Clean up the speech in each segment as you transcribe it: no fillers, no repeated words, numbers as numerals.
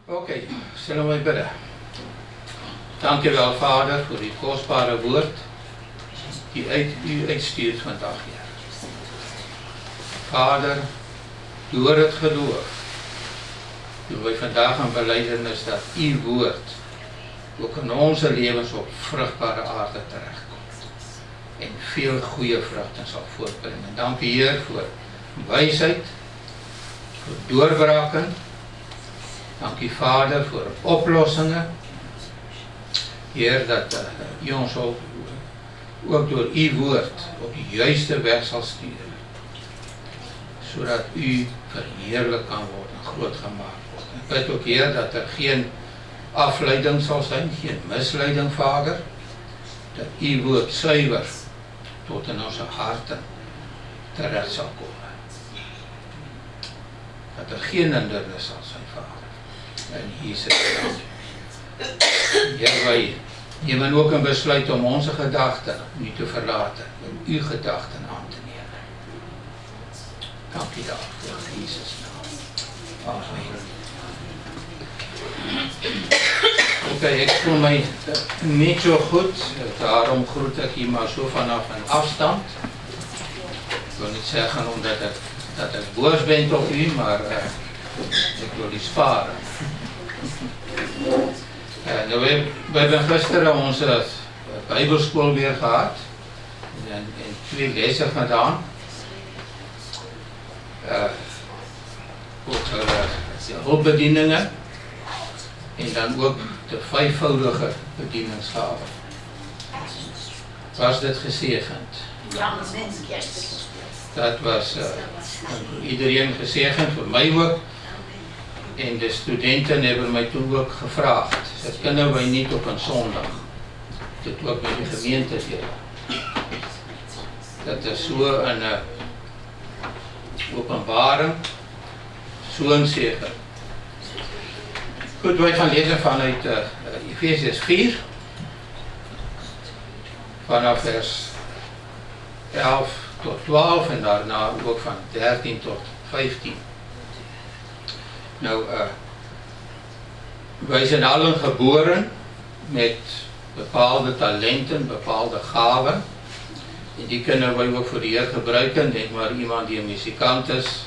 Okay, sal my bidde. Dankie wel Vader vir die kosbare woord die u uitstuur vandag, Here. Vader, deur het geloof, doen wij vandag aan belydenis dat u woord ook in onze lewens op vrugbare aarde terechtkomt en veel goeie vrugte sal voortbring. En dankie Heer vir wysheid, vir deurbrake. Dankie Vader vir oplossings. Heer, dat u ons ook door u woord op die juiste weg sal stuur, sodat u verheerlik kan word en groot gemaak word. Ek bid ook Heer dat geen afleiding sal zijn, geen misleiding Vader, dat u woord suiwer tot in onze harten terecht sal kom. Dat geen hindernis sal zijn Vader. In Jesus naam. Heer, wij nemen ook een besluit om onze gedachten niet te verlaten, om uw gedachten aan te nemen. Dank u daarvoor, in Jesus naam. Amen. Oké, ik voel mij niet zo goed, daarom groet ik hier maar zo vanaf een afstand. Ik wil niet zeggen omdat ik boos ben op u, maar ik wil u sparen. Nou, we hebben gisteren onze Bijbelschool weer gehad en 2 lessen gedaan. Ook de hulpbedieningen en dan ook de 5voudige bedieningsgaven. Was dit gezegend? Ja, yes. Dat was iedereen gezegend, voor mij ook. En de studenten hebben mij toen ook gevraagd, dat kunnen wij niet op een zondag. Dit ook met de gemeente delen. Dat is zo een openbaring, zo'n zegen. Goed, wij gaan lezen vanuit Efesiërs 4, vanaf vers 11 tot 12 en daarna ook van 13 tot 15. Nou, wij zijn allen geboren met bepaalde talenten, bepaalde gaven. En die kunnen wij ook voor de Heer gebruiken. Denk maar iemand die een muzikant is,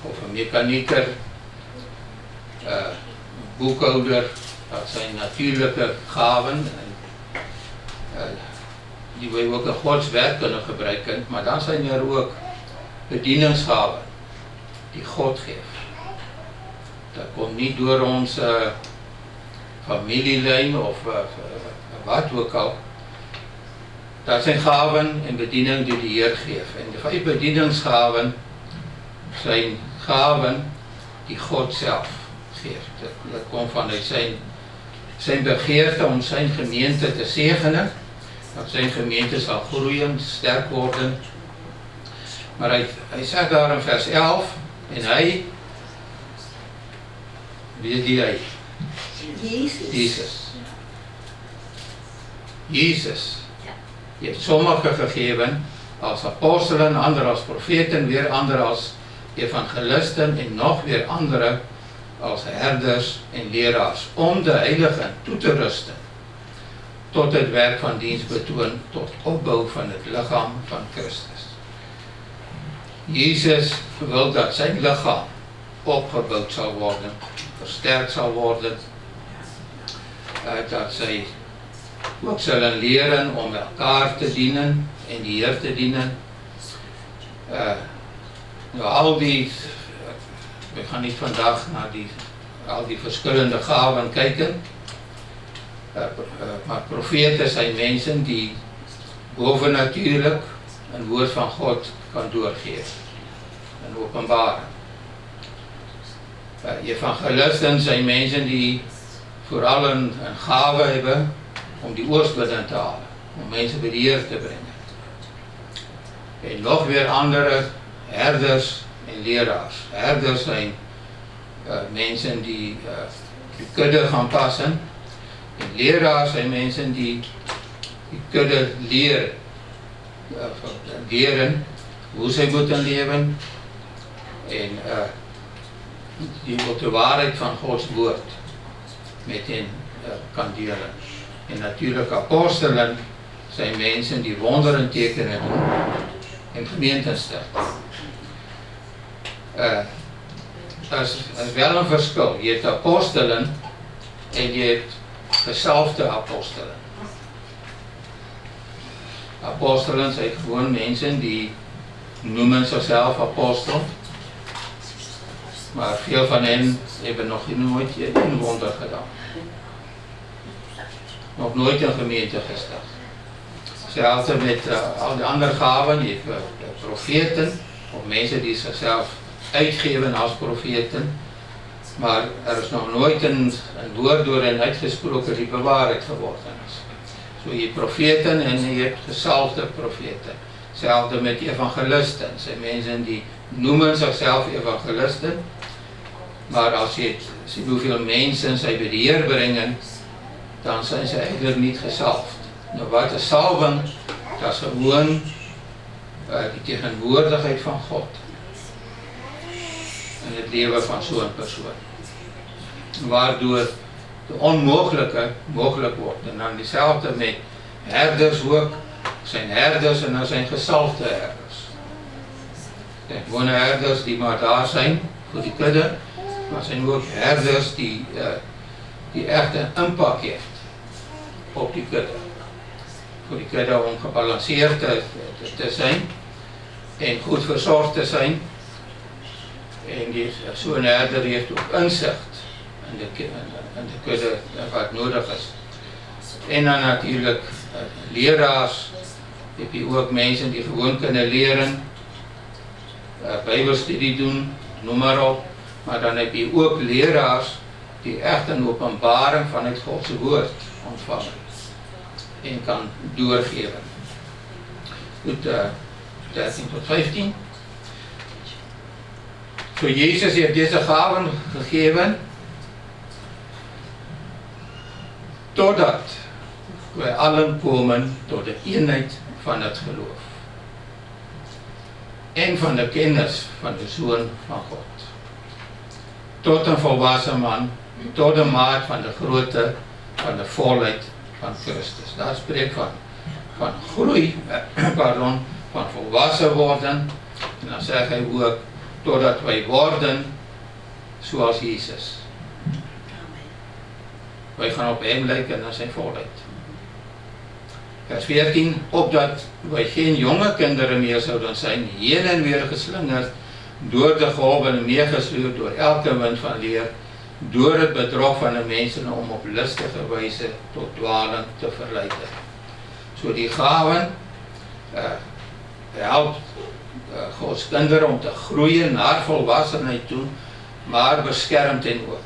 of een mechanieker, een boekhouder. Dat zijn natuurlijke gaven. Die wij ook in Gods werk kunnen gebruiken. Maar dan zijn er ook bedieningsgaven die God geeft. Dat komt niet door onze familielijn of wat ook al. Dat zijn gaven en bedieningen die de Heer geeft. En de 5 bedieningsgaven zijn gaven die God zelf geeft. Dat komt vanuit zijn begeerte om zijn gemeente te zegenen. Dat zijn gemeente zal groeien, sterk worden. Maar hij zegt daar in vers 11, en hij, wie is die hij? Jezus. Die heeft sommigen gegeven als apostelen, anderen als profeten, weer anderen als evangelisten en nog weer anderen als herders en leraars, om de heiligen toe te rusten tot het werk van dienst betoon, tot opbouw van het lichaam van Christus. Jezus wil dat zijn lichaam opgebouwd zal worden, versterkt zal worden, dat zij ook zullen leren om elkaar te dienen en de Heer te dienen. Nou, we gaan niet vandaag naar al die verschillende gaven kijken, maar profeten zijn mensen die bovennatuurlijk een woord van God kan doorgeven en openbaren. Evangelisten zijn mensen die vooral een gave hebben om die oorspelen te halen, om mensen bij de Heer te brengen. En nog weer andere herders en leraars. Herders zijn mensen die de kudde gaan passen. En leraars zijn mensen die kudde leren hoe zij moeten leven. En die op die waarheid van Gods woord met hen kan deel. En natuurlik apostelen zijn mense die wonder en tekenen doen en gemeentes stel. Is wel een verskil. Je hebt apostelen en je hebt gesalfde apostelen. Apostelen zijn gewoon mensen die noemen zichzelf apostel, maar veel van hen hebben nog nooit een wonder gedaan. Nog nooit een gemeente gestart. Hetzelfde met al die andere gaven, je hebt profeten, of mensen die zichzelf uitgeven als profeten, maar er is nog nooit een woord door hen uitgesproken die bewaarheid geworden is. So je hebt profeten en je hebt gesalfde profeten. Hetzelfde met evangelisten. Zijn mensen die noemen zichzelf evangelisten, maar als je ziet hoeveel mensen zij bij de Heer brengen, dan zijn ze eigenlijk niet gesalfd. Nou, wat is salving? Dat is gewoon die tegenwoordigheid van God in het leven van zo'n persoon. Waardoor de onmogelijke mogelijk wordt. En dan diezelfde met herders ook. Zijn herders en er zijn gesalfde herders. Er zijn gewone herders die maar daar zijn voor die kudde, maar er zijn ook herders die echt een impact heeft op die kudde. Voor die kudde om gebalanceerd te zijn en goed verzorgd te zijn. En zo'n herder heeft ook inzicht in de kudde wat nodig is. En dan natuurlijk leraars. Heb je ook mensen die gewoon kunnen leren, bijbelstudie doen, noem maar op. Maar dan heb je ook leraars die echt een openbaring van het Gods woord ontvangen en kan doorgeven. Goed, 13 tot 15. So Jezus heeft deze gaven gegeven totdat wij allen komen tot de eenheid van het geloof en van de kennis van de Zoon van God. Tot een volwassen man, tot de maat van de grootte van de volheid van Christus. Daar spreekt van groei, van volwassen worden. En dan zegt hij ook, totdat wij worden zoals Jezus. Wij gaan op hem lijken naar zijn volheid. Vers 14, opdat wij geen jonge kinderen meer zouden zijn, heen en weer geslingerd, door de golven meegesleurd door elke wind van leer, door het bedrog van de mensen om op lustige wijze tot dwalen te verleiden. So die gaven helpt Gods kinderen om te groeien naar volwassenheid toe, maar beschermt hen ook.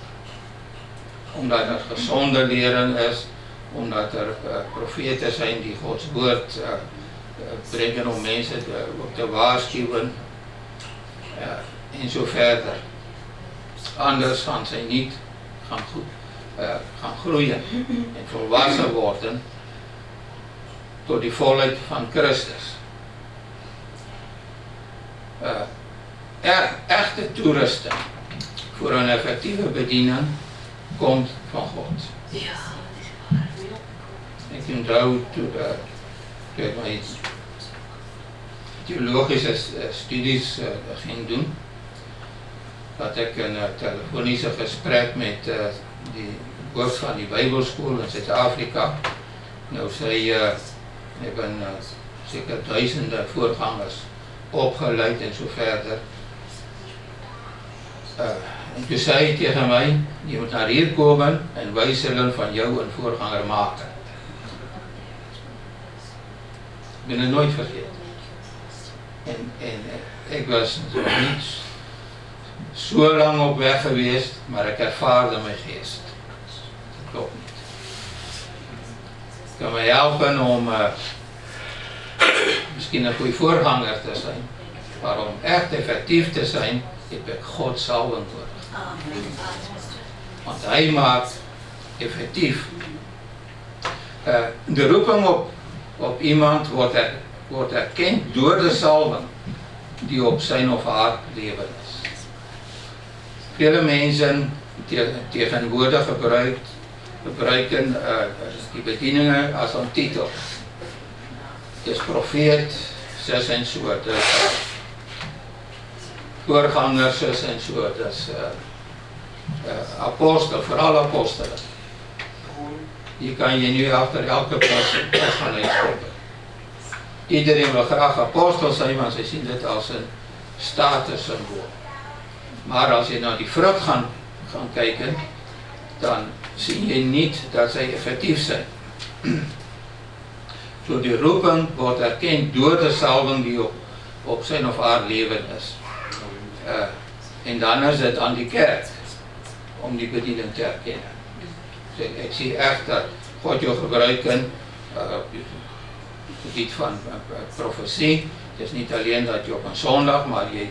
Omdat er gezonde leren is, omdat er profeten zijn die Gods woord brengen om mensen te waarschuwen en zo verder. Anders gaan zij niet gaan groeien en volwassen worden tot die volheid van Christus. Echte toerusting voor een effectieve bediening komt van God. Ja. Ik onthou toe ik my theologische studies ging doen, dat ik een telefonische gesprek met die hoof van die Bijbelschool in Zuid-Afrika. Nou, zij hebben zeker duizenden voorgangers opgeleid en zo verder. En toen zei hij tegen mij, je moet naar hier komen en wij zullen van jou een voorganger maken. Ik ben het nooit vergeten. En ik was nog niet zo lang op weg geweest, maar ik ervaarde mijn geest. Dat klopt niet. Het kan mij helpen om misschien een goede voorganger te zijn, maar om echt effectief te zijn, heb ik Gods salving nodig. Want hij maakt effectief. De roeping op iemand wordt erkend door de salving die op zijn of haar leven is. vele mense tegenwoordig gebruiken die bedieninge as 'n titel. Dis profeet, sis en so, dis voorganger, sis en so, dis apostel, veral apostele. Die kan jy nu agter elke pos gaan uitskop. Iedereen wil graag apostel sy, want sy sien dit as 'n status symbool. Maar as jy na die vrug gaan kyk, dan sien jy nie dat sy effektief zijn. So die roeping word erkend door de salwing die op zijn of haar leven is. En dan is het aan die kerk om die bediening te erkennen. So ek zie echt dat God jou gebruik in gebied van profetie. Het is niet alleen dat je op een zondag, maar je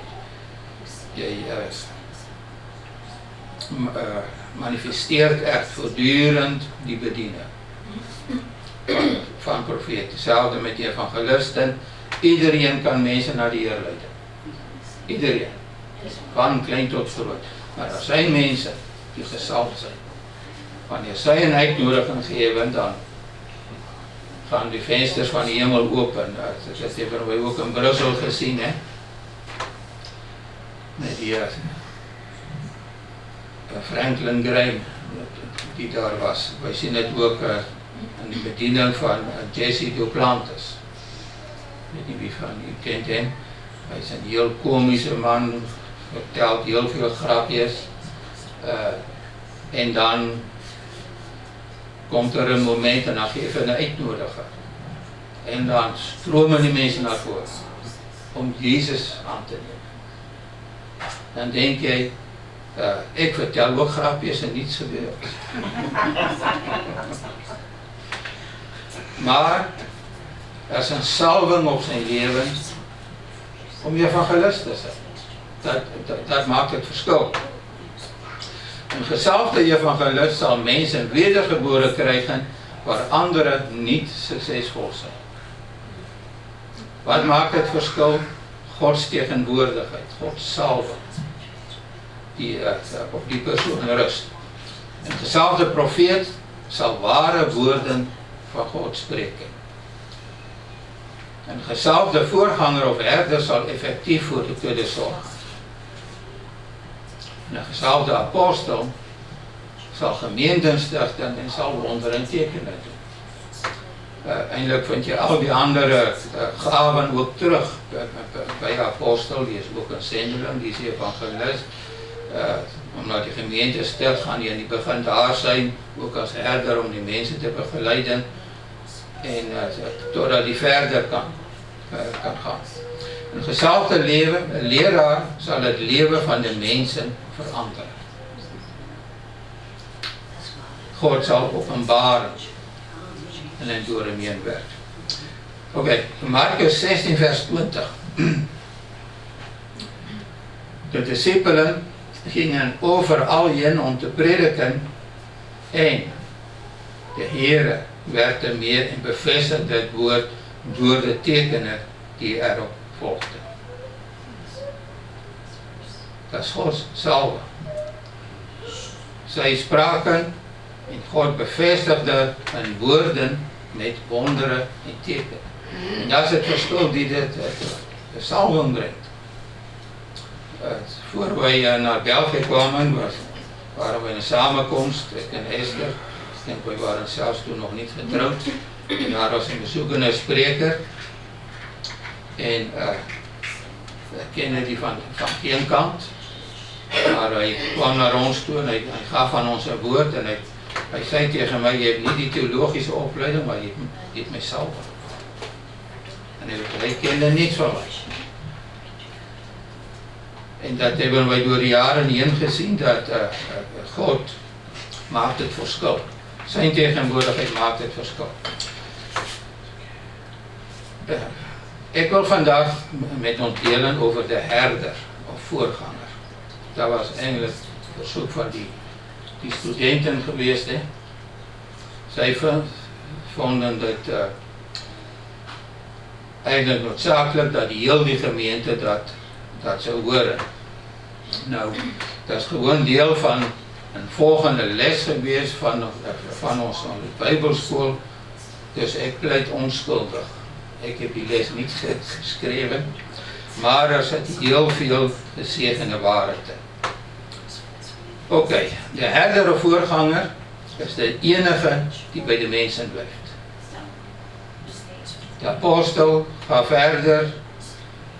manifesteert echt voortdurend die bediening van profeet. Hetzelfde met die evangelisten. Iedereen kan mensen naar de Heer leiden. Iedereen. Van klein tot groot. Maar er zijn mensen die gezalfd zijn. Wanneer zij een uitnodiging geven, dan gaan die vensters van de hemel open. Dat hebben we ook in Brussel gezien, hè? Met die Franklin Graham die daar was. Wij zien het ook in de bediening van Jesse Duplantis. Ik weet niet wie van u kent hem. Hij is een heel komische man, vertelt heel veel grapjes. En dan komt er een moment en dan geven we een uitnodiger. En dan stromen die mensen naar voren om Jezus aan te nemen. Dan denk jij, ik vertel ook grapjes en niets gebeurt. Maar er is een salving op zijn leven om evangelist te zijn. Dat maakt het verschil. Een gezalfde evangelist zal mensen wedergeboren krijgen waar anderen niet succesvol zijn. Wat maakt het verschil? Gods tegenwoordigheid, Gods salving, die op die persoon rust. Een gezalfde profeet zal ware woorden van God spreken. Een gezalfde voorganger of herder zal effectief voor de kudde zorgen. Een gezalfde apostel zal gemeenten stichten en zal wonderen en tekenen doen. Eindelijk vind je al die andere gaven ook terug. Bij apostel, die is ook een zendeling, die is evangelist. Omdat die gemeente stelt, gaan die in die begin daar zijn, ook als herder om die mensen te begeleiden. En totdat die verder kan gaan. Een gezalfde leven, een leraar, zal het leven van de mensen veranderen. God zal openbaren en hen door hem heen werkt. Oké, Markus 16 vers 20. De discipelen gingen overal heen om te prediken en de Heere werd er meer en bevestigde het woord door de tekenen die erop volgden. Dat is Gods salving. Zij spraken en God bevestigde hun woorden met wonderen en tekenen. En dat is het verschil die de salving brengt. Voor wij naar België kwamen, waren we in een samenkomst, ik en Esther. Ik denk, wij waren zelfs toen nog niet getrouwd. En daar was een bezoekende spreker. En we kennen die van geen kant. Maar hij kwam naar ons toe en hij gaf aan ons een woord. En hij zei tegen mij, je hebt niet die theologische opleiding, maar je hebt mij salven. En hij kende niets van mij. En dat hebben wij door de jaren heen gezien, dat God maakt het verschil. Zijn tegenwoordigheid maakt het verschil. Ik wil vandaag met ons delen over de herder of voorganger. Dat was eigenlijk het verzoek van die studenten geweest. Hè. Zij vonden het eigenlijk noodzakelijk dat die hele gemeente dat zou horen. Nou, Dit is gewoon deel van 'n volgende les gewees van ons Bybelskool. Dus ek pleit onskuldig. Ek heb die les niet geschreven, maar er zit heel veel gezegende waarheid in. Oké, de herdere voorganger is de enige die bij de mensen blijft. De apostel gaat verder,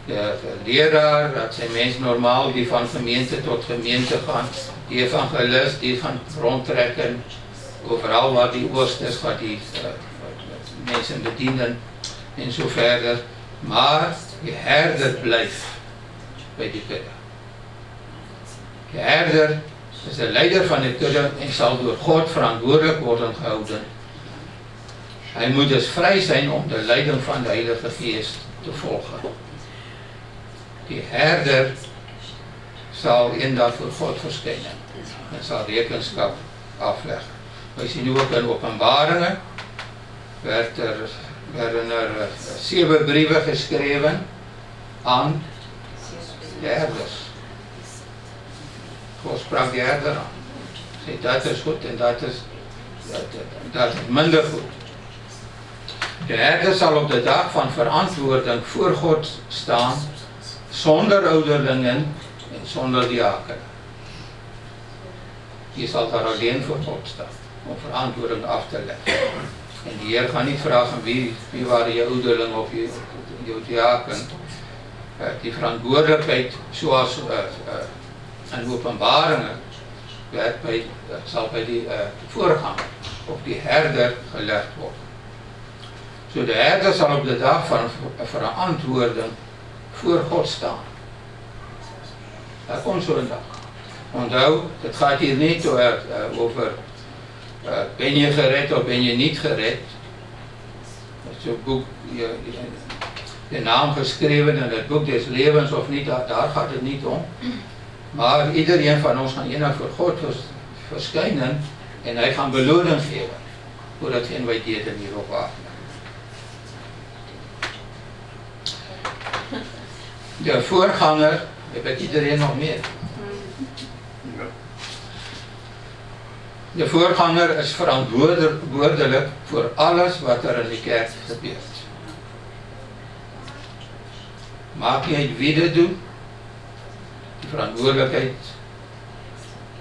de leraar, dat zijn mensen normaal die van gemeente tot gemeente gaan, die evangelist, die gaan rondtrekken, overal waar die oost is, gaat die mensen bedienen en zo verder. Maar de herder blijft bij die kudde. De herder is de leider van de kudde en zal door God verantwoordelijk worden gehouden. Hij moet dus vrij zijn om de leiding van de Heilige Geest te volgen. Die herder zal inderdaad voor God verschijnen en zal rekenschap afleggen. We zien nu ook in Openbaringen, werden er 7 brieven geschreven aan de herders. God sprak de herder aan. Zei, dat is goed en dat is minder goed. De herder zal op de dag van verantwoording voor God staan, zonder ouderlingen en zonder diakenen. Je zal daar alleen voor God staan, om verantwoording af te leggen. En die Heer gaat niet vragen wie waren je ouderling of je diaken. Die verantwoordelijkheid, zoals in Openbaringen, zal bij die voorganger of die herder gelegd worden. Zo de herder zal op de dag van verantwoording voor God staan. Dat komt zo'n dag. Onthoud, het gaat hier niet over ben je gered of ben je niet gered. Dat is een boek, je naam geschreven in het boek des levens of niet, daar gaat het niet om. Maar iedereen van ons gaat eenmaal voor God verschijnen en hij gaat beloning geven voor datgene wij deden hier op aarde. De voorganger, heb ik iedereen nog meer? De voorganger is verantwoordelijk voor alles wat er in de kerk gebeurt. Maakt niet uit wie dit doet. Die verantwoordelijkheid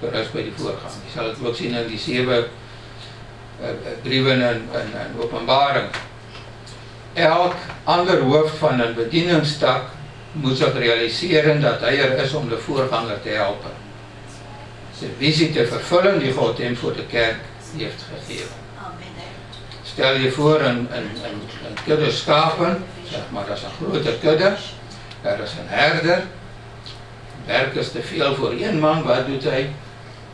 berust bij de voorganger. Je zal het ook zien in die 7 brieven en Openbaringen. Elk ander hoofd van een bedieningstak moet zich realiseren dat hij er is om de voorganger te helpen. De visie te vervullen die God hem voor de kerk heeft gegeven. Stel je voor een kudde schapen, zeg maar dat is een grote kudde, er is een herder, werk is te veel voor 1 man, wat doet hij?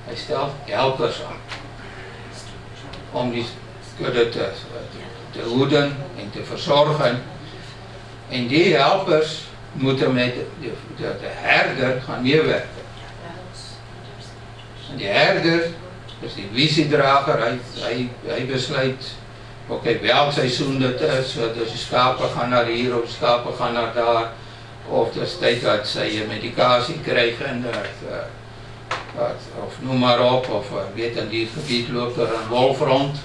Hij stelt helpers aan om die kudde te hoeden en te verzorgen. En die helpers moeten met de herder gaan meewerken. En die herder, dus die visiedrager, hij besluit, oké, welk seizoen het is, dus de schapen gaan naar hier of de schapen gaan naar daar, of de tijd dat zij medicatie krijgen, of noem maar op, of weet in die gebied loopt er een wolf rond.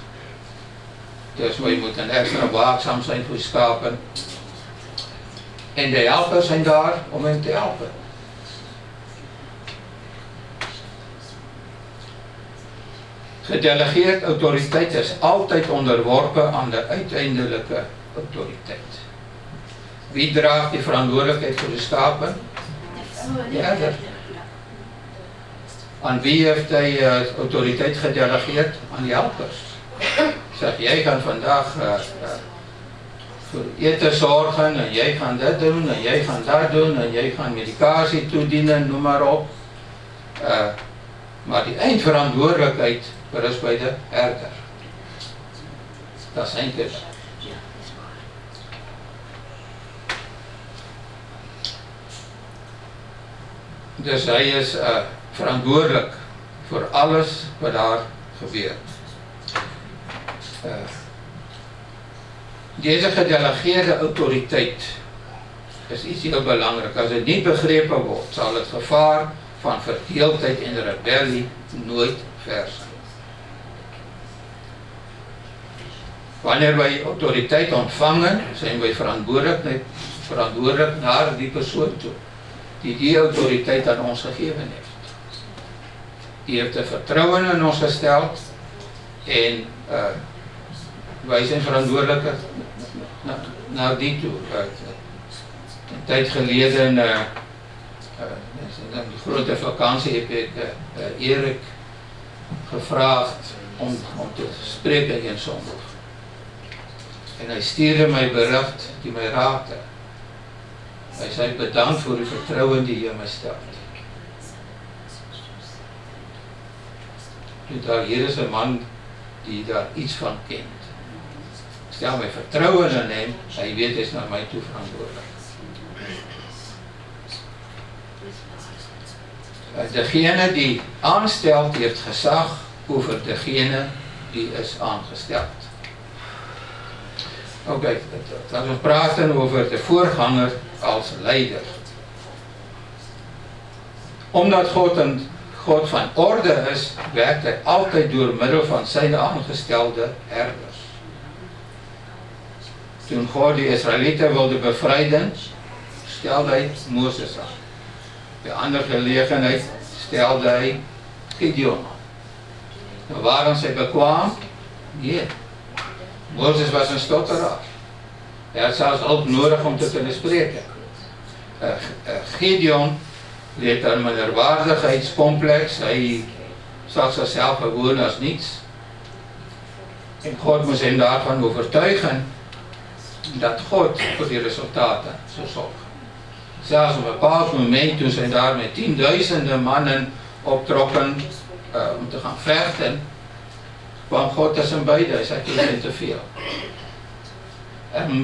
Dus wij moeten extra waakzaam zijn voor schapen. En de helpers zijn daar om hen te helpen. Gedelegeerd autoriteit is altijd onderworpen aan de uiteindelijke autoriteit. Wie draagt die verantwoordelijkheid voor de schapen? De herder. Aan wie heeft hij autoriteit gedelegeerd? Aan die helpers. Zeg, jij gaat vandaag voor eten zorgen en jij gaat dit doen en jij gaat dat doen en jij gaat medicatie toedienen, noem maar op. Maar die eindverantwoordelijkheid rust bij de herder. Dat is zijn kudde. Dus hij is verantwoordelijk voor alles wat daar gebeurt. Deze gedelegeerde autoriteit is iets heel belangrijk. Als het niet begrepen wordt, zal het gevaar van verdeeldheid en rebellie nooit vers nie. Wanneer wij autoriteit ontvangen, zijn wij verantwoordelijk naar die persoon toe, die autoriteit aan ons gegeven heeft. Die heeft een vertrouwen in ons gesteld en wij zijn verantwoordelijk naar die toe. Een tijd geleden, in die grote vakantie, heb ik Erik gevraagd om te spreken in zondag. En hij stuurde mij bericht die mij raakte. Hij zei bedankt voor uw vertrouwen die je mij stelt. Hier is een man die daar iets van kent. Ik stel mijn vertrouwen in hem, hij weet is naar mij toe verantwoordelijk. Degene die aanstelt heeft gezag over degene die is aangesteld. Oké, laten we praten over de voorganger als leider. Omdat God een God van orde is, werkt hij altijd door middel van zijn aangestelde herders. Toen God de Israëlieten wilde bevrijden, stelde hij Mozes aan. Bij andere gelegenheid stelde hij Gideon aan. Nou, waren zij bekwaam? Nee. Mozes was een stotteraar. Hij had zelfs hulp nodig om te kunnen spreken. Gideon leed een minderwaardigheidscomplex. Hij zag zichzelf gewoon als niets. En God moest hem daarvan overtuigen dat God voor die resultaten zou zorgen. Zelfs op een bepaald moment toen zij daar met 10.000 mannen optrokken om te gaan vechten, kwam God tussen beiden. Hij zei, jullie zijn te veel.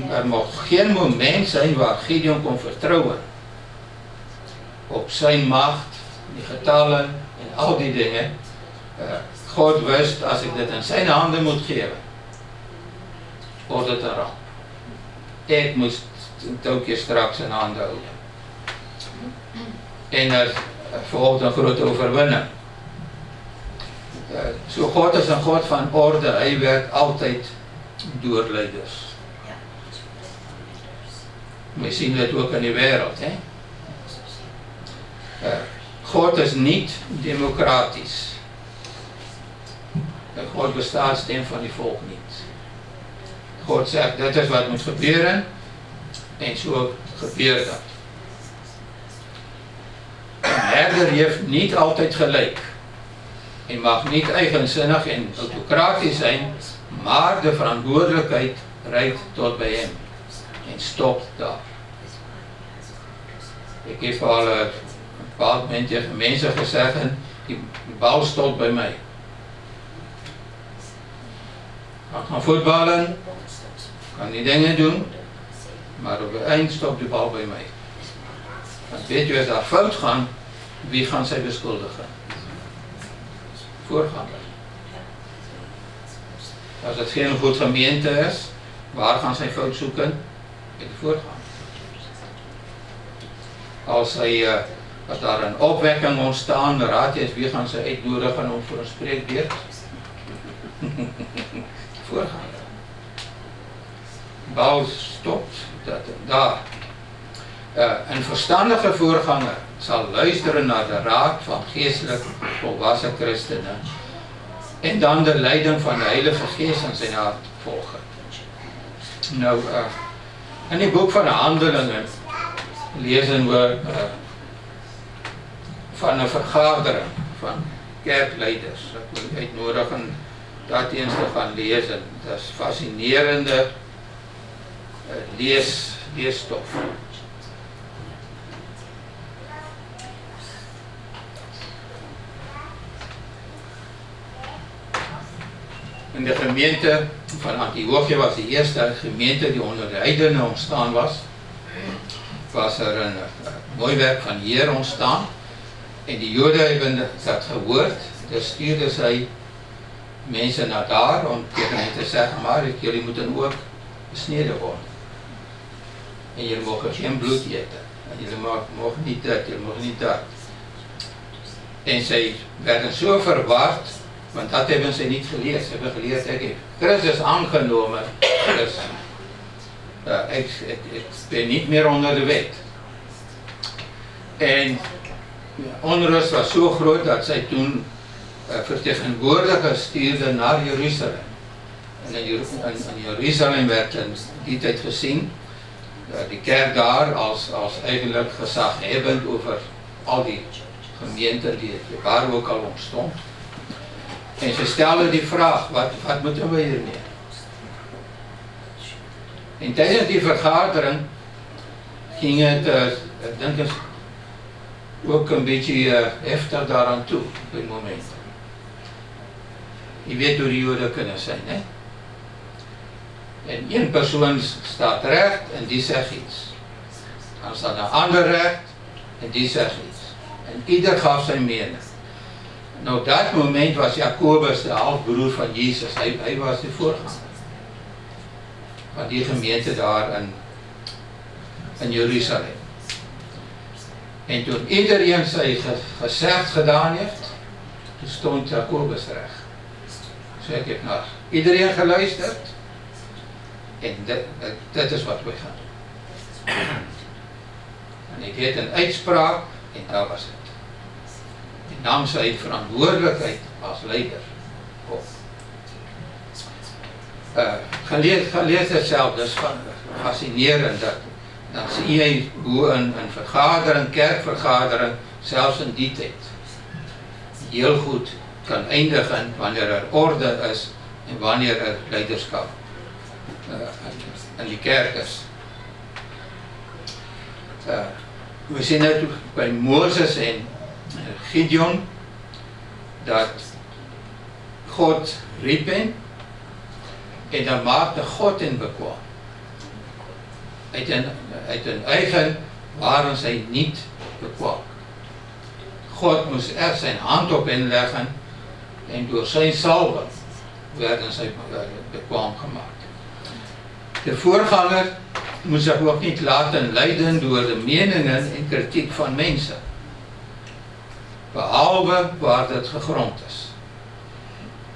Er mocht geen moment zijn waar Gideon kon vertrouwen op zijn macht, die getallen en al die dingen. God wist, als ik dit in zijn handen moet geven, wordt het een ramp. Ik moest een touwtje straks in handen houden. En er volgt een grote overwinning. So God is een God van orde, hij werkt altijd door leiders. We zien dat ook in de wereld. Hè? God is niet democratisch. God bestaat stem van die volk niet. God zegt, dit is wat moet gebeuren en zo gebeurt dat. Een herder heeft niet altijd gelijk. Hij mag niet eigenzinnig en autocratisch zijn, maar de verantwoordelijkheid reikt tot bij hem en stopt daar. Ik heb al een bepaald moment tegen mensen gezegd, die bal stopt bij mij. Ik kan voetballen, kan die dingen doen, maar op het eind stopt de bal bij mij. Want weet je, als daar fout gaan, wie gaan zij beschuldigen? Voorganger. Als het geen goed gemeente is, waar gaan zij fout zoeken? Bij de voorganger. Als daar een opwekking ontstaan, de raad is, wie gaan zij uitnodigen om voor een spreekbeurt? Voorganger. Bal stopt, daar. Een verstandige voorganger zal luisteren naar de raad van geestelijk volwassen christenen en dan de leiding van de Heilige Geest in zijn hart volgen. Nou, in die boek van de Handelingen lezen we van een vergadering van kerkleiders. Ik wil uitnodigen dat eens te gaan lezen. Dat is fascinerende leesstof. In de gemeente van Antiochië was de eerste gemeente die onder de heidenen ontstaan was. Was er een mooi werk van Heer ontstaan. En die Joden hebben dat gehoord. Dus stuurden zij mensen naar daar om tegen hen te zeggen, maar jullie moeten ook besneden worden. En jullie mogen geen bloed eten. En jullie mogen niet dat, jullie mogen niet dat. En sy werd so verward, want dat hebben sy nie gelees. Sy het gelees, ek het Christus aangenome, dus ek ben niet meer onder de wet. En onrust was so groot, dat sy toen vertegenwoordigers stuurde naar Jeruzalem. En in Jeruzalem werd in die tijd gezien, die kerk daar als eigenlijk gezaghebbend over al die gemeenten die waar ook al ontstond. En ze stelden die vraag, wat moeten we hiermee? En tijdens die vergadering ging het, ik denk het, ook een beetje heftig daaraan toe, op dit moment. Je weet hoe die Joden kunnen zijn, hè? En één persoon staat recht en die zegt iets. Dan staat een ander recht en die zegt iets. En ieder gaf zijn mening. Nou, op dat moment was Jacobus de halfbroer van Jezus. Hij was de voorganger van die gemeente daar in Jeruzalem. En toen iedereen zijn gezegd gedaan heeft, toen stond Jacobus recht. Dus ik heb naar iedereen geluisterd. En dat is wat we gaan doen. En ik deed een uitspraak en dat was het. Hij nam zijn verantwoordelijkheid als leider op. Geleerd het zelf, dus fascinerend. Dan zie je hoe een vergadering, kerkvergadering, zelfs in die tijd, heel goed kan eindigen wanneer er orde is en wanneer er leiderschap in die kerk is. We zien het bij Mozes en Gideon, dat God riep hen en dan maakte God hen bekwaam. Uit hun eigen waren zij niet bekwaam. God moest echt zijn hand op hen leggen en door zijn salve werden zij bekwaam gemaakt. De voorganger moet zich ook niet laten leiden door de meningen en kritiek van mensen, behalve waar het gegrond is.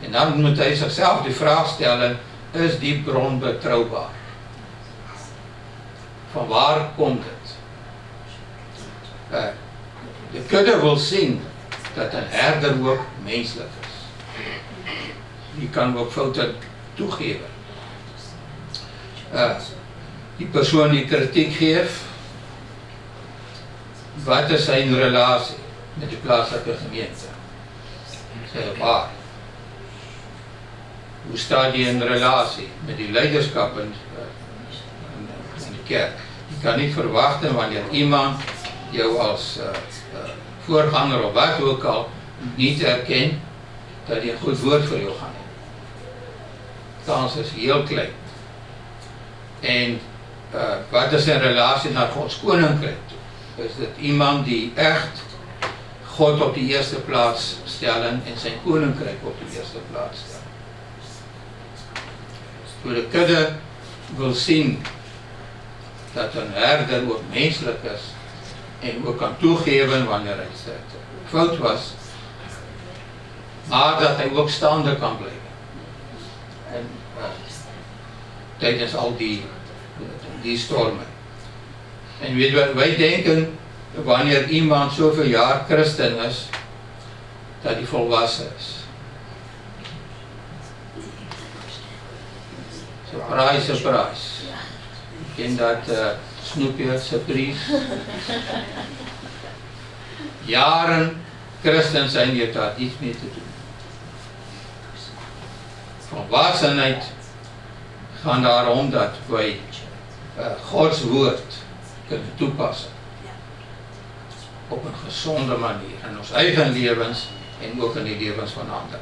En dan moet hij zichzelf de vraag stellen, is die bron betrouwbaar? Van waar komt het? De kudde wil zien dat een herder ook menselijk is. Die kan ook fouten toegeven. Die persoon die kritiek geeft, wat is zijn relatie met die plaatselijke gemeente? Waar? Hoe staat die in relatie met die leiderschap in de kerk? Je kan niet verwachten wanneer iemand jou als voorganger of wat ook al niet herkent, dat hij een goed woord voor jou gaat hebben. De kans is heel klein. En wat is een relatie naar Gods koninkrijk toe? Is het iemand die echt God op de eerste plaats stellen en zijn koninkrijk op de eerste plaats stellen? Voor de kudde wil zien dat een herder ook menselijk is en ook kan toegeven wanneer het fout was, maar dat hij ook staande kan blijven. En tijdens al die stormen. En weet je, wij denken wanneer iemand zoveel jaar christen is, dat hij volwassen is. Surprise, surprise. Ik ken dat snoepje, surprise. Jaren christen zijn hier daar niets mee te doen. Volwassenheid gaat daarom dat wij Gods woord kunnen toepassen. Op een gezonde manier. In ons eigen levens en ook in de levens van anderen.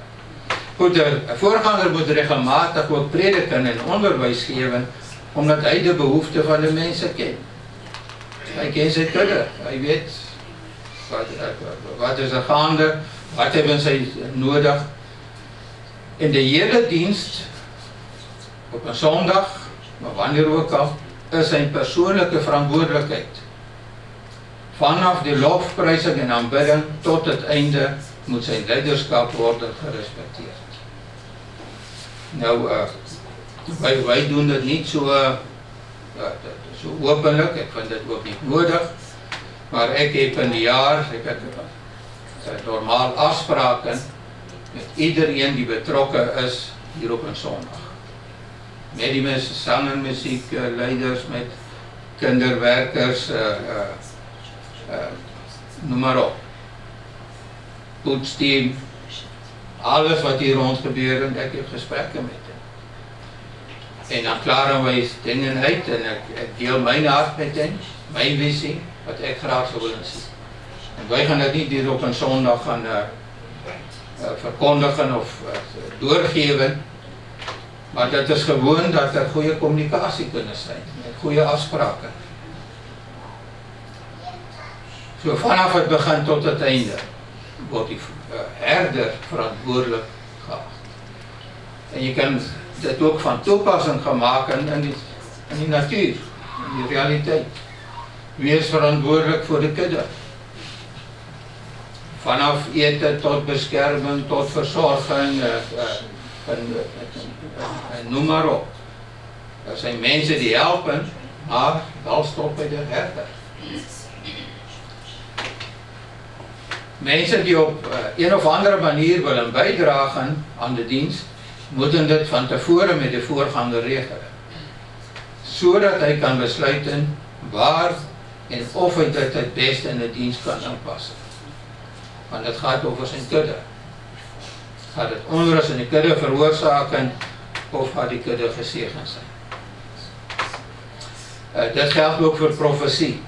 Goed, de voorganger moet regelmatig ook prediken en onderwijs geven, omdat hij de behoeften van de mensen kent. Hij kent zijn kudde, hij weet wat is er gaande, wat hebben zij nodig. In de hele dienst, op een zondag, maar wanneer ook al, is zijn persoonlijke verantwoordelijkheid vanaf die lofprysing en aanbidding tot het einde moet sy leiderskap word gerespekteer. Nou, wij doen dit niet zo openlijk, ik vind dit ook niet nodig, maar ik heb in die jaar, ik heb normaal afspraken met iedereen die betrokken is hier op een zondag. Met die mensen, zang- en muziekleiders, met kinderwerkers, noem maar op. Poetsteam, alles wat hier rond gebeurt, en ik heb gesprekken met hen. En dan klaren wij dingen uit en ik deel mijn hart met hen, mijn visie, wat ik graag zou willen zien. En wij gaan het niet hier op een zondag gaan verkondigen of doorgeven, maar dat is gewoon dat er goede communicatie kunnen zijn, met goede afspraken. Zo vanaf het begin tot het einde wordt die herder verantwoordelijk geacht. En je kan dit ook van toepassing gaan maken in die natuur, in die realiteit. Wie is verantwoordelijk voor de kudde? Vanaf eten tot bescherming, tot verzorging, noem maar op. Er zijn mensen die helpen, maar wel stop bij de herder. Mensen die op een of andere manier willen bijdragen aan de dienst, moeten dit van tevoren met de voorganger regelen. Zodat hij kan besluiten waar en of hij dit het beste in de dienst kan aanpassen. Want het gaat over zijn kudde. Gaat het onrust in de kudde veroorzaken of gaat die kudde gezegend zijn? Dit geldt ook voor profetie.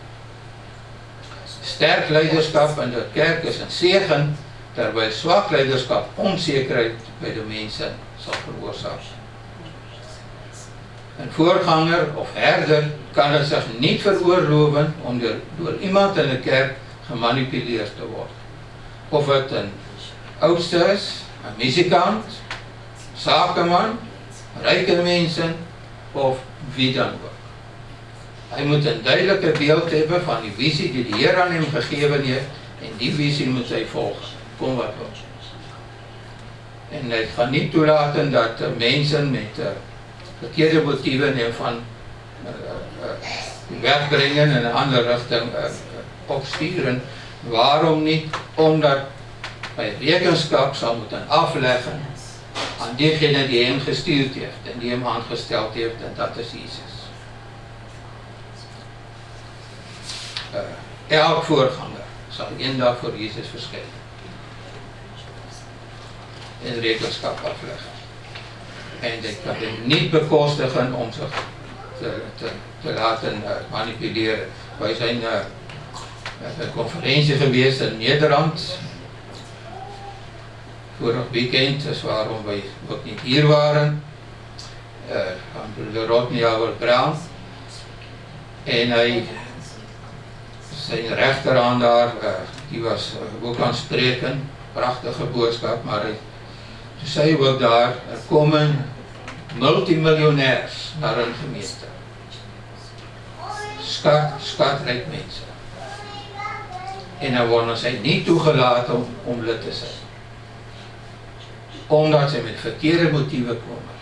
Sterk leiderschap in de kerk is een zegen, terwijl zwak leiderschap onzekerheid bij de mensen zal veroorzaken. Een voorganger of herder kan het zich niet veroorloven om door iemand in de kerk gemanipuleerd te worden. Of het een oudste is, een muzikant, zakenman, rijke mensen of wie dan ook. Hij moet een duidelijke beeld hebben van die visie die de Heer aan hem gegeven heeft en die visie moet hij volgen, kom wat wil. En hij gaat niet toelaten dat mensen met verkeerde motieven hem van wegbrengen en een andere richting opsturen. Waarom niet? Omdat hij rekenschap zal moeten afleggen aan diegene die hem gestuurd heeft en die hem aangesteld heeft, en dat is Jezus. Elk voorganger zal een dag voor Jezus verschijnen en rekenschap afleggen. En ik kan het niet bekostigen om zich te laten manipuleren. Wij zijn een conferentie geweest in Nederland vorig weekend, is waarom wij ook niet hier waren, van broeder Rodney Howard-Browne. En hij, zijn rechterhand daar, die was ook aan het spreken, prachtige boodschap, maar hij zei ook daar, er komen multimiljonairs naar een gemeente. Schatrijk mensen. En dan worden zij niet toegelaten om lid te zijn. Omdat ze met verkeerde motieven komen.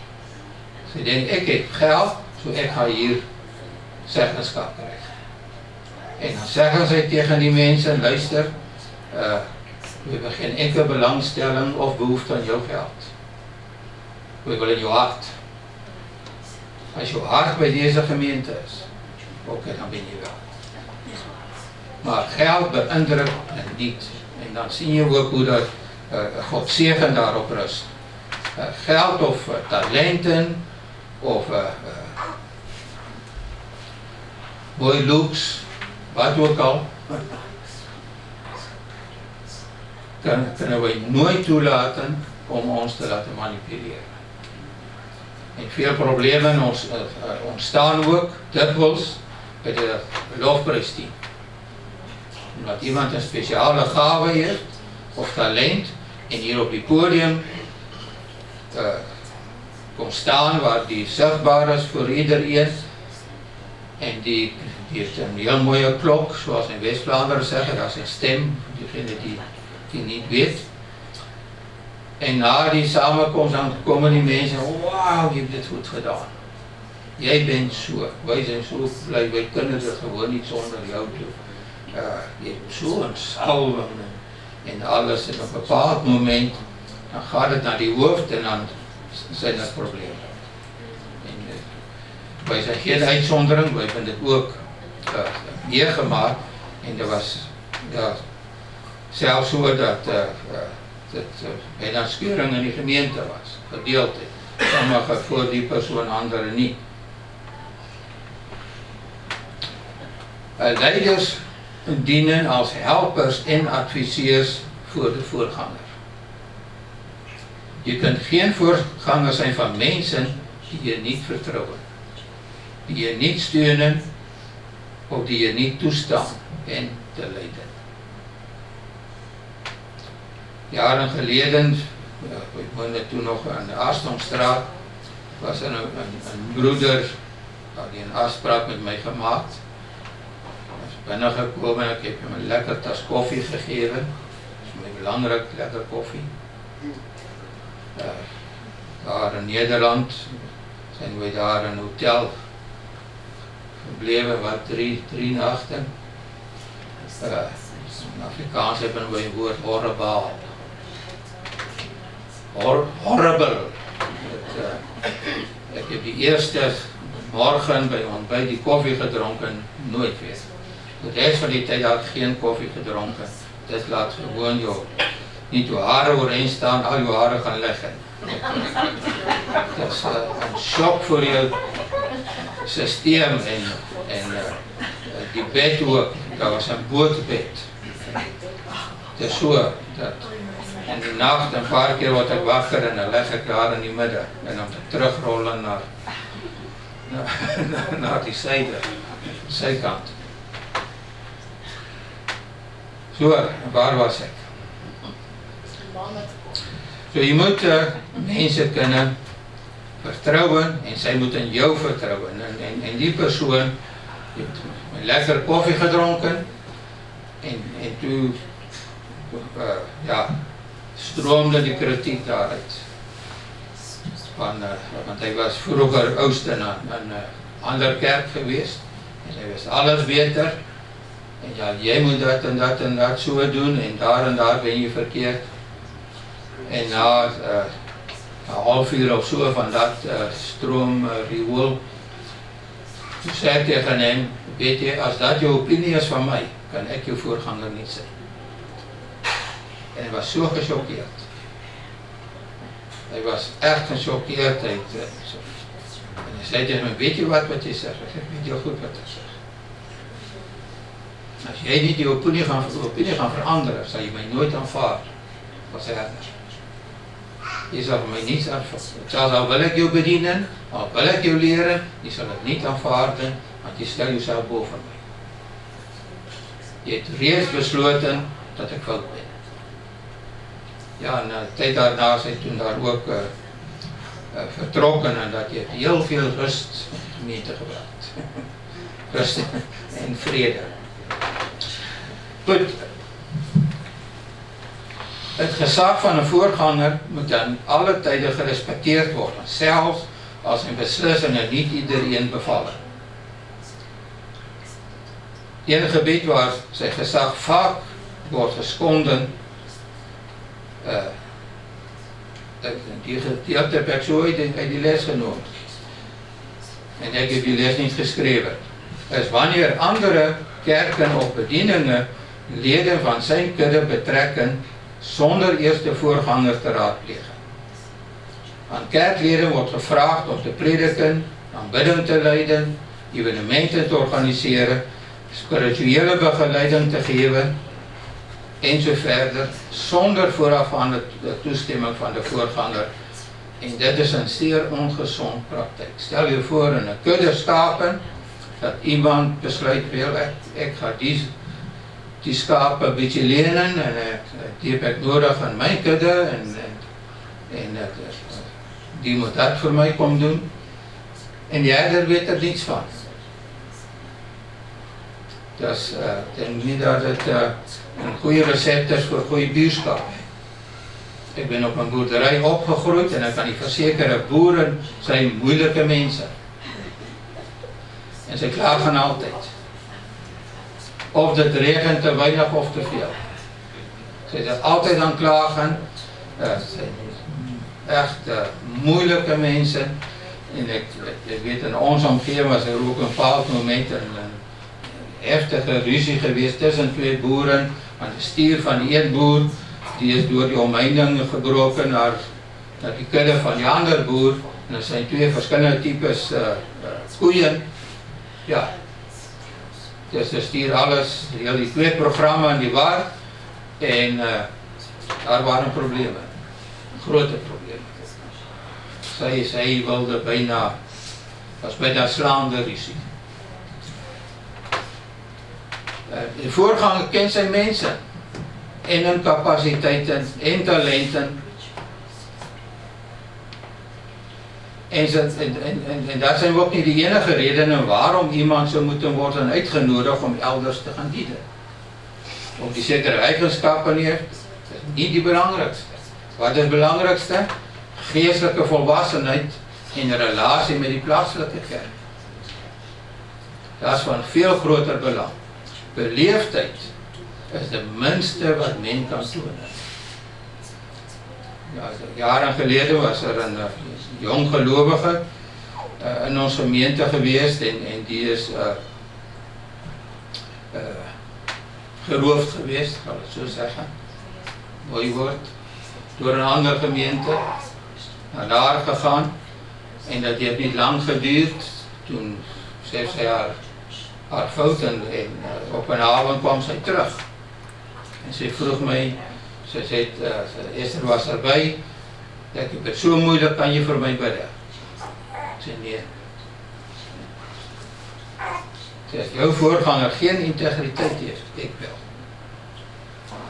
Ze denken, ik heb geld, zo ik ga hier zeggenschap krijgen. En dan zeggen zij tegen die mensen, luister, we hebben geen enkele belangstelling of behoefte aan jouw geld. We willen jouw hart. Als jouw hart bij deze gemeente is, oké, dan ben je wel. Maar geld beïndrukt en niet. En dan zie je ook hoe dat God zegen daarop rust. Geld of talenten of mooi looks, wat ook al, kunnen wij nooit toelaten om ons te laten manipuleren. En veel problemen ontstaan ook dikwijls bij de lofprijsteam. Omdat iemand een speciale gave heeft of talent en hier op die podium komt staan waar die zichtbaar is voor iedereen en die die het 'n heel mooie klok, soos in Wes-Vlaanderen sê, dat is 'n stem, diegene die nie weet. En na die samenkomst dan komen die mense, wauw, jy het dit goed gedaan. Jy bent so, wij zijn so blij, wij kunnen dit gewoon niet zonder jou doen. Jy het so een salwing en alles, en op een bepaald moment, dan gaat het naar die hoofd en dan zijn er problemen. En wij zijn geen uitzondering, wij hebben dit ook meegemaakt, en er was zelfs zo dat bijna skeuring in die gemeente was, gedeelte. Sommige voor die persoon, andere niet. Leiders dienen als helpers en adviseurs voor de voorganger. Je kunt geen voorganger zijn van mensen die je niet vertrouwen, die je niet steunen of die je niet toestaan hen te leiden. Jaren geleden, ik woonde toen nog aan de Aastomstraat, was er een broeder die een afspraak met mij gemaakt. Hij is binnengekomen en ik heb hem een lekker tas koffie gegeven. Dat is mij belangrijk, lekker koffie. Daar in Nederland zijn we daar in een hotel gebleven, wat drie nachten. In Afrikaans hebben we het woord horrible. Horrible. Ik heb die eerste morgen bij ontbijt die koffie gedronken, nooit weer. De rest van die tijd had ik geen koffie gedronken. Dat laat gewoon jou, niet je haren overheen staan, al je haren gaan leggen. Dat is een shock voor je systeem en die bed ook, dat was een bootbed. Het is zo dat in de nacht een paar keer word ik wakker en dan leg ik daar in die midden en dan terugrollen naar die zijkant. Zo, waar was ik? So, je moet mensen kunnen vertrouwen en zij moeten jou vertrouwen. En die persoon heeft lekker koffie gedronken en toen stroomde die kritiek daaruit. Want hij was vroeger oudste in een andere kerk geweest en hij wist alles beter. En ja, jij moet dat en dat zo doen en daar ben je verkeerd. En na een half uur of zo van dat stroomriool, toen zei ik tegen hem, weet je, als dat je opinie is van mij, kan ik je voorganger niet zijn. En hij was zo gechoqueerd. Hij was echt gechoqueerd. En hij zei tegen me, weet je wat je zegt? Ik zeg, weet je goed wat ik zeg. Als jij niet je opinie gaan veranderen, zal je mij nooit aanvaarden. Was hij anders. Je zal mij niets aanvaarden. Al wil ik jou bedienen, al wil ik jou leren, je zal het niet aanvaarden, want je stelt jezelf boven mij. Je hebt reeds besloten dat ik fout ben. Ja, en de tijd daarna zijn toen daar ook vertrokken en dat je heel veel rust in de gemeente gebracht. Rust en vrede. Goed. Het gezag van een voorganger moet dan alle tijden gerespecteerd worden, zelfs als zijn beslissingen niet iedereen bevallen. In een gebied waar zijn gezag vaak wordt geschonden, die gedeelte heb ik zo uit die les genomen. En ik heb die les niet geschreven. Dus wanneer andere kerken of bedieningen leden van zijn kudde betrekken, zonder eerst de voorganger te raadplegen. Aan kerkleden wordt gevraagd om te prediken, aanbidding te leiden, evenementen te organiseren, spirituele begeleiding te geven, enzovoort, zonder voorafgaande de toestemming van de voorganger. En dit is een zeer ongezond praktijk. Stel je voor in een kudde schapen, dat iemand besluit, ik ga die schapen een beetje lenen en die heb ik nodig aan mijn kudde en die moet dat voor mij komen doen. En die herder weet er niets van. Dus ek dink nie dat dit 'n goeie recept is vir goeie buurskap. Ek ben op 'n boerdery opgegroeid en ek kan die verseker, boere sy moeilike mense. En sy klaar gaan altyd. Of dit regen te weinig of te veel. Sy is altyd aan klagen. Sy echt moeilike mense. En ek weet in ons omgeving was er ook 'n bepaald moment 'n heftige ruzie geweest tussen twee boere. Want die stier van die een boer, die is door die omheining gebroken naar die kudde van die ander boer. En er zijn twee verschillende types koeien. Ja. Dus er stier alles, die twee programma in die war. En daar waren problemen. Grote problemen. Sy wilde bijna, was bijna slaande ruzie. De voorganger kent zijn mensen. En hun capaciteiten en talenten. En dat zijn ook niet de enige redenen waarom iemand zou moeten worden uitgenodigd om elders te gaan dienen. Of die zekere eigenschappen heeft, dat is niet die belangrijkste. Wat is het belangrijkste? Geestelijke volwassenheid in relatie met die plaatselijke kerk. Dat is van veel groter belang. Beleefdheid is de minste wat men kan tonen. Ja, jaren geleden was er een jong gelovige in ons gemeente geweest en die is geroofd geweest, kan ik zo zeggen. Mooi woord. Door een andere gemeente naar daar gegaan en dat heeft niet lang geduurd. Toen heeft zij haar fout en op een avond kwam zij terug. En ze vroeg mij, ze zei, Esther was erbij, dat ik het zo moeilijk, kan je voor mij bidden? Ik zei nee. Ze zei, jouw voorganger geen integriteit heeft, ik wel.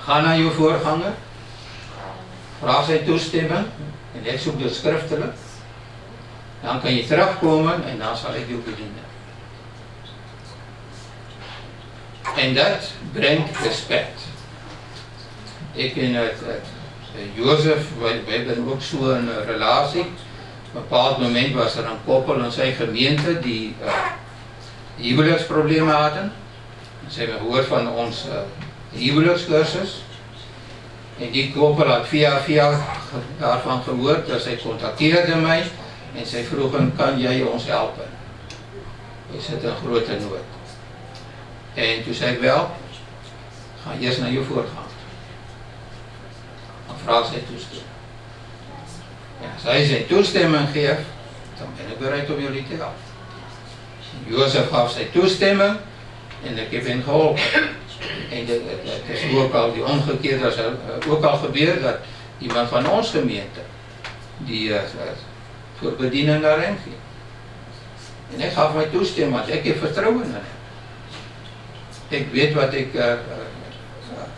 Ga naar jouw voorganger, vraag zijn toestemming en ik zoek dat schriftelijk. Dan kan je terugkomen en dan zal ik je bedienen. En dat brengt respect. Ik en Jozef, wij hebben ook zo'n relatie. Op een bepaald moment was er een koppel in zijn gemeente die huwelijksproblemen hadden. Ze hebben gehoord van ons huwelijkscursus. En die koppel had via daarvan gehoord, dus zij contacteerde mij en zij vroegen, kan jij ons helpen? Is het een grote nood? En toen zei ik wel, ga eerst naar je voorganger. Dan vraag zij toestemming. En als hij zijn toestemming geeft, dan ben ik bereid om jullie te helpen. Jozef gaf zijn toestemming en ik heb hen geholpen. En het is ook al die omgekeerde, dat is ook al gebeurd dat iemand van ons gemeente, die voor bediening naar hem ging. En ik gaf mij toestemming, want ik heb vertrouwen in hem. Ik weet wat ik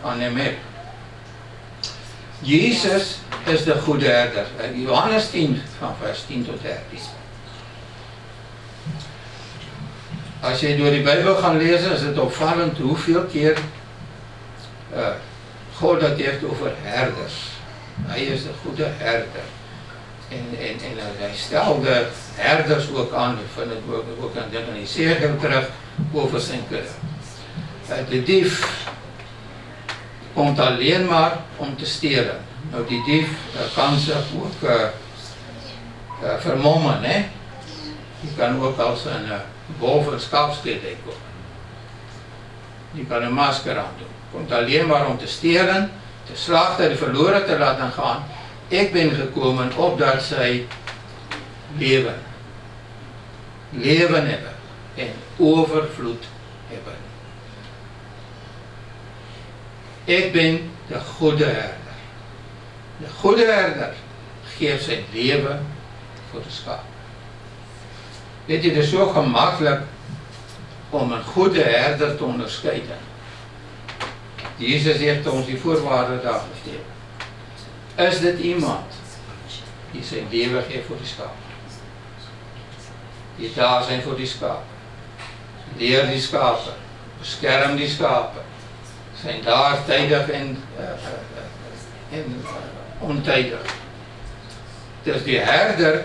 aan hem heb. Jezus is de goede herder. Johannes 10 van vers 10 tot 13. Als je door die Bijbel gaat lezen, is het opvallend hoeveel keer God dat heeft over herders. Hij is de goede herder. En hij stelde herders ook aan, we vinden het ook aan die zegel terug over zijn kudde. De dief komt alleen maar om te stelen. Nou, die dief kan zich ook vermommen, hè? Die kan ook als een boven schaapskleding komen. Die kan een masker aan doen. Komt alleen maar om te stelen, te slachten, verloren te laten gaan. Ik ben gekomen opdat zij leven. Leven hebben. En overvloed hebben. Ik ben de goede herder. De goede herder geeft zijn leven voor de schaap. Weet je, het is zo gemakkelijk om een goede herder te onderscheiden. Jezus heeft ons die voorwaarden daar gegeven. Is dit iemand die zijn leven geeft voor de schaap? Die daar zijn voor die schaap. Leer die schapen beskerm die skape, zijn daar tydig en ontydig. Dus die herder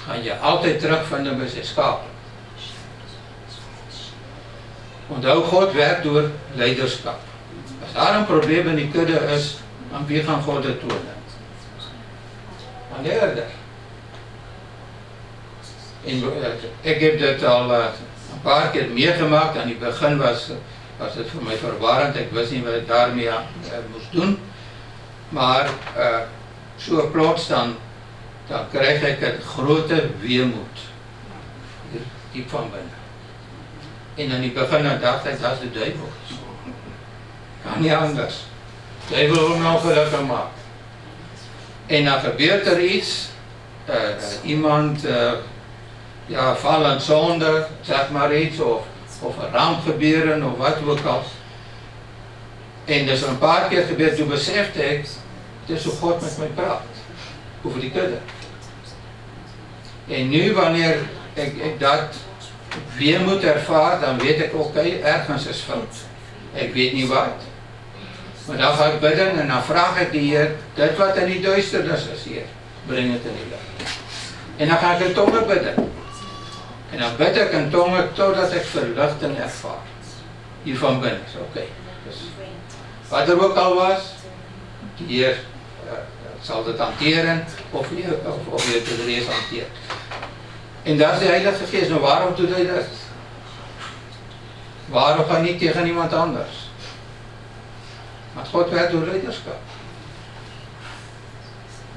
gaan jy altyd terugvind by sy skape. Onthou, God werk deur leiderskap. As daar 'n probleem in die kudde is, aan wie gaan God dit toon? Aan die herder. En ek heb dit al 'n paar keer meegemaak. Aan die begin was dit vir my verwarrend. Ek wist nie wat ek daarmee moes doen. Maar so plots dan krijg ek 'n grote weemoed hier diep van binne. En aan die begin dan dacht ek, dat is die duivel. Kan nie anders. Duivel wil nou gelukkig maak. En dan gebeurt er iets, iemand val in sonde, zeg maar iets, of 'n ramp gebeuren, of wat ook al. En dus een paar keer gebeurd, toen besefte ik, het is hoe God met mij praat, over die kudde. En nu wanneer ik dat weer moet ervaren, dan weet ik, oké, ergens is fout. Ik weet niet wat. Maar dan ga ik bidden en dan vraag ik die Heer, dit wat in die duisternis is, Heer, breng het in die licht. En dan ga ik in tongen bidden. En dan bid ik in tongen totdat ik verlichting ervaar. Hier van binnen. Oké. Dus wat er ook al was, die Heer zal het hanteren, of je het reeds hanteert. En dat is de Heilige Geest. Nou, waarom doet hij dat? Waarom ga niet tegen iemand anders? Want God werkt door leiderschap.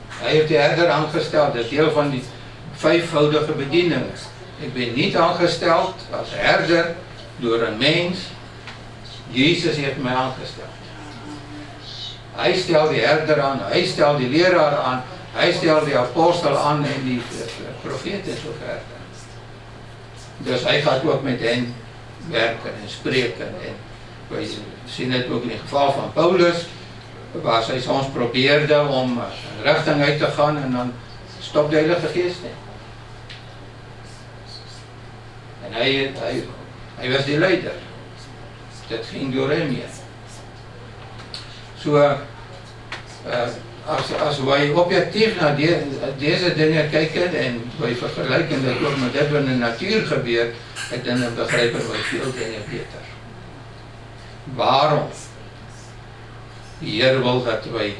Hij heeft de herder aangesteld, dat is deel van die 5voudige bediening. Ik ben niet aangesteld als herder door een mens. Jezus heeft mij aangesteld. Hij stelt die herder aan, hij stelt die leraar aan, hij stelt die apostel aan en die profeet en zo verder. Dus hij gaat ook met hen werken en spreken. En wij zien het ook in het geval van Paulus, waar zij soms probeerde om een richting uit te gaan en dan stopt de Heilige Geest niet. En hij was die leider. Dat ging door hem heen. So, als wij objectief naar deze dingen kijken en wij vergelijken dat ook met wat in de natuur gebeurt, dan begrijpen wij veel dingen beter. Waarom? Die Heer wil dat wij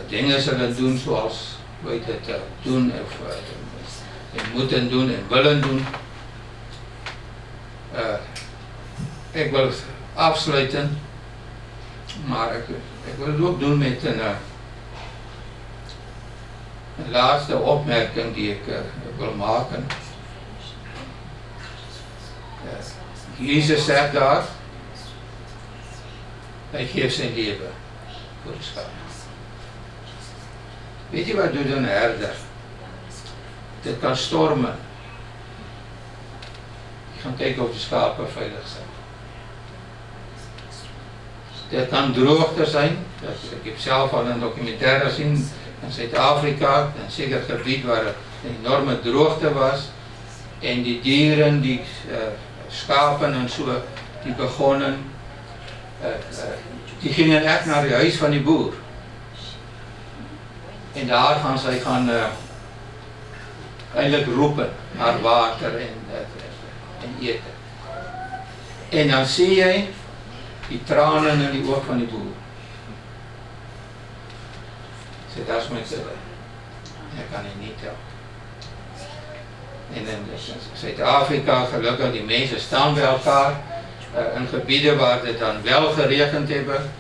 dingen zullen doen zoals wij dat doen of moeten doen en willen doen. Ik wil afsluiten, maar ik wil het ook doen met een laatste opmerking die ik wil maken. Jezus zegt daar, hij geeft zijn leven voor de schapen. Weet je wat doet een herder? Het kan stormen. Je gaat kijken of de schapen veilig zijn. Het kan droogte zijn. Ik heb zelf al een documentaire gezien in Zuid-Afrika, een zeker gebied waar een enorme droogte was. En die dieren, die schapen en zo, die begonnen, die gingen echt naar het huis van die boer. En daar gaan zij eigenlijk roepen naar water en eten. En dan zie je die tranen in die oog van die boer. Zeg, dat is mijn kudde. Dat kan ik niet tellen. En in Zuid-Afrika, gelukkig, die mensen staan bij elkaar. In gebieden waar het dan wel geregend hebben,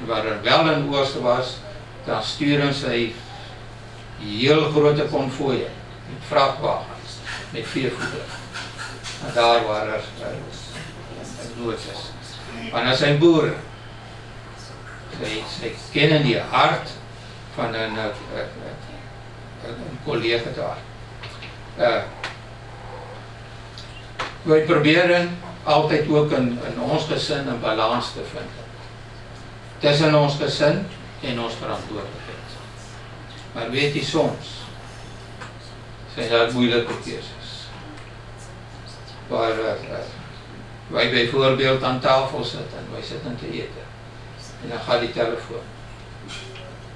waar er wel een oogst was, dan sturen zij heel grote konvooien met vrachtwagens, met veevoeder. En daar waar er nood is. Maar dat zijn boeren. Zij kennen die hart van een collega daar. Wij proberen altijd ook in ons gezin een balans te vinden. Tussen ons gezin en ons verantwoordelijkheid. Maar weet je, soms zijn dat moeilijke keuzes. Waar Wij bijvoorbeeld aan tafel sit en wij sit in te eet. En dan gaan die telefoon.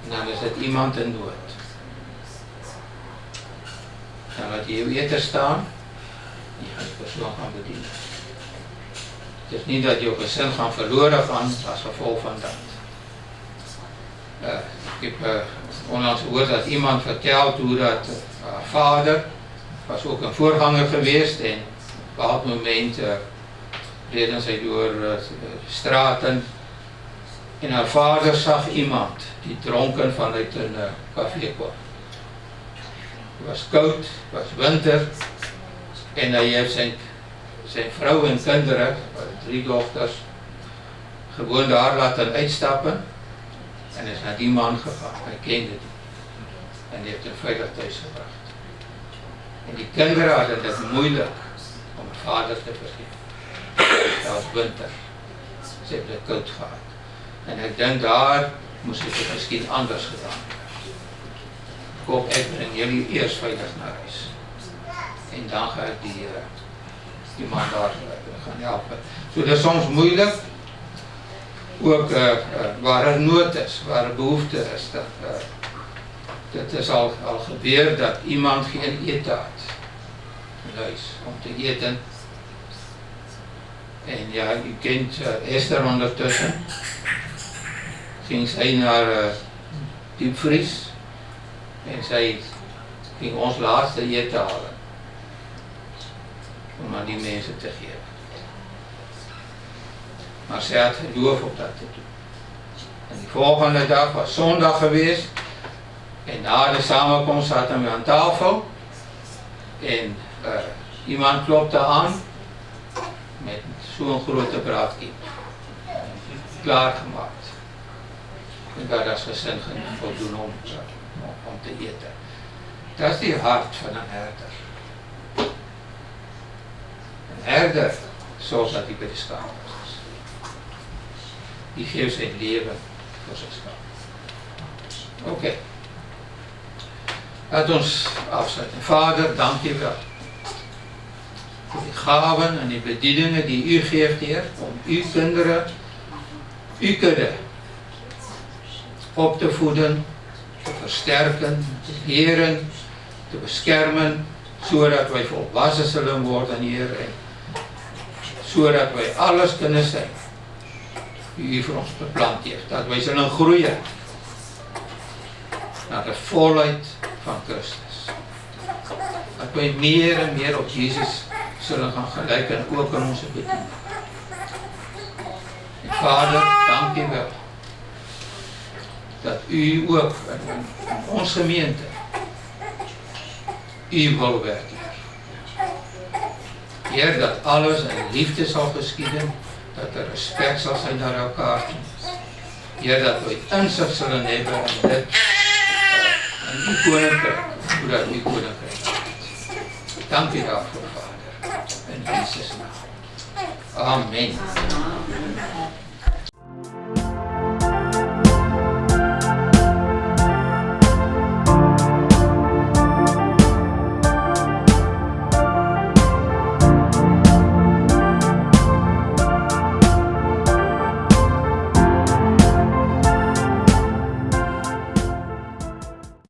En dan is dit iemand in nood. Dan laat jy jou ete staan, jy gaan die persoon gaan bedien. Het is nie dat jou gesin gaan verlore gaan as gevolg van dat. Ek heb onlangs gehoord dat iemand verteld hoe dat haar vader was ook een voorganger geweest en op een bepaald moment reden sy door straten en haar vader zag iemand die dronken vanuit een café kwam. Het was koud, het was winter en hy heeft zijn vrouw en kinderen, 3 dochters, gewoon daar laten uitstappen en is naar die man gegaan. Hij kende die en die heeft hem veilig thuis gebracht. En die kinderen hadden het moeilijk om hun vader te vergeven. Het was winter, ze hebben het koud gehad. En ik denk daar moest ik het misschien anders gedaan hebben. Ik hoop, ik breng jullie eerst veilig naar huis. En dan ga ik die man daar gaan helpen. So, dat is soms moeilijk, ook waar er nood is, waar er behoefte is. Het is al gebeurd dat iemand geen eten had in huis om te eten. En ja, u kent Esther ondertussen. Ging zij naar diepvries en zij ging ons laatste eten halen om aan die mensen te geven. Maar zij had geloof op dat te doen. En die volgende dag was zondag geweest en na de samenkomst zaten we aan tafel en iemand klopte aan met zo'n grote braadkip, klaargemaakt. En dat als gezin voldoen om te eten. Dat is die hart van een herder. Een herder, zoals dat hij bij de schapen is. Die geeft zijn leven voor zijn schapen. Oké. Laat ons afsluiten. Vader, dank u wel. Voor die gaven en die bedieningen die u geeft, Heer, om uw kinderen, uw kudde op te voeden, te versterken, te leren, te beschermen, zodat wij volwassen zullen worden, Heer, en zodat wij alles kunnen zijn die u voor ons bepland heeft, dat wij zullen groeien naar de volheid van Christus. Dat wij meer en meer op Jezus zullen gaan gelijken, ook in onze bediening. En Vader, dank u wel dat u ook in ons gemeente uw wil werkt. Heer, dat alles in liefde zal geschieden, dat er respect zal zijn naar elkaar. Heer, dat wij inzicht zullen hebben in dit, in uw koninkrijk, hoe dat uw koninkrijk is. Dank u daarvoor, Vader, in Jezus' naam. Amen.